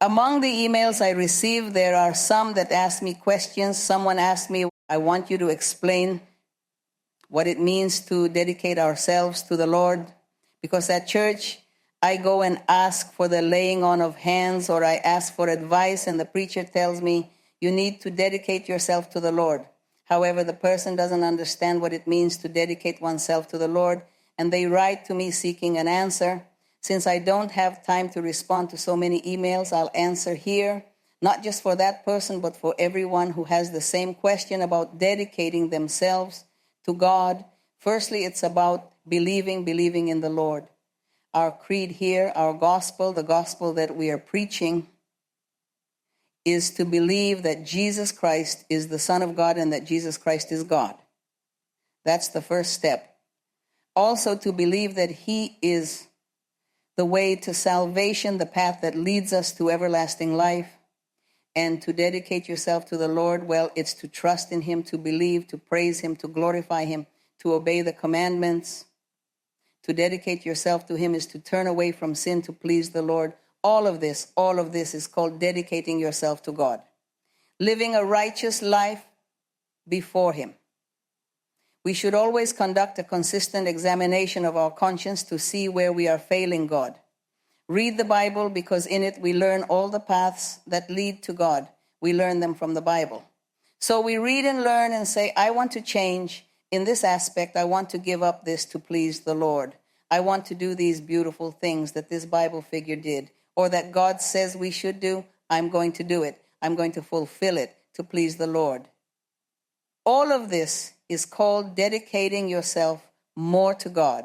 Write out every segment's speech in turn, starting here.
Among the emails I received, there are some that ask me questions. Someone asked me, I want you to explain what it means to dedicate ourselves to the Lord. Because at church, I go and ask for the laying on of hands, or I ask for advice, and the preacher tells me, you need to dedicate yourself to the Lord. However, the person doesn't understand what it means to dedicate oneself to the Lord, and they write to me seeking an answer. Since I don't have time to respond to so many emails, I'll answer here, not just for that person, but for everyone who has the same question about dedicating themselves to God. Firstly, it's about believing in the Lord. Our creed here, our gospel, the gospel that we are preaching, is to believe that Jesus Christ is the Son of God and that Jesus Christ is God. That's the first step. Also to believe that He is the way to salvation, the path that leads us to everlasting life. And to dedicate yourself to the Lord, well, it's to trust in Him, to believe, to praise Him, to glorify Him, to obey the commandments. To dedicate yourself to Him is to turn away from sin to please the Lord. All of this is called dedicating yourself to God. Living a righteous life before Him. We should always conduct a consistent examination of our conscience to see where we are failing God. Read the Bible, because in it we learn all the paths that lead to God. We learn them from the Bible. So we read and learn and say, I want to change in this aspect. I want to give up this to please the Lord. I want to do these beautiful things that this Bible figure did, or that God says we should do. I'm going to do it. I'm going to fulfill it to please the Lord. All of this is called dedicating yourself more to God,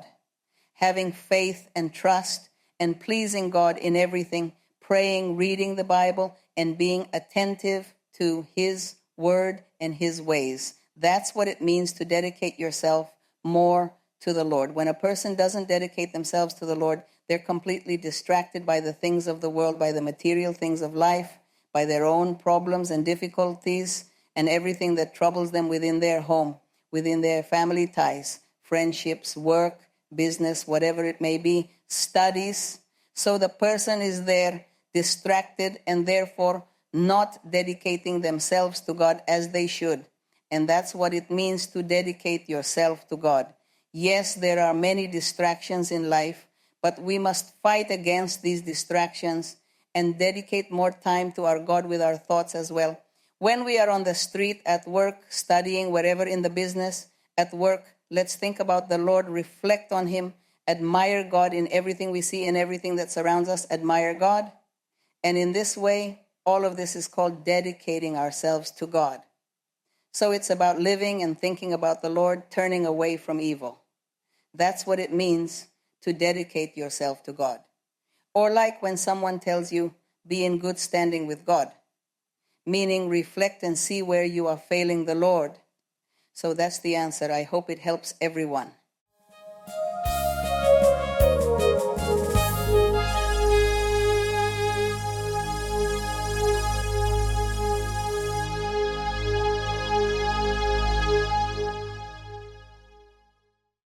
having faith and trust, and pleasing God in everything, praying, reading the Bible, and being attentive to His word and His ways. That's what it means to dedicate yourself more to the Lord. When a person doesn't dedicate themselves to the Lord, they're completely distracted by the things of the world, by the material things of life, by their own problems and difficulties, and everything that troubles them within their home, within their family ties, friendships, work, business, whatever it may be, studies. So the person is there distracted and therefore not dedicating themselves to God as they should. And that's what it means to dedicate yourself to God. Yes, there are many distractions in life, but we must fight against these distractions and dedicate more time to our God with our thoughts as well. When we are on the street, at work, studying, wherever in the business, at work, let's think about the Lord, reflect on Him, admire God in everything we see and everything that surrounds us, admire God. And in this way, all of this is called dedicating ourselves to God. So it's about living and thinking about the Lord, turning away from evil. That's what it means to dedicate yourself to God. Or like when someone tells you, be in good standing with God, meaning reflect and see where you are failing the Lord. So that's the answer. I hope it helps everyone.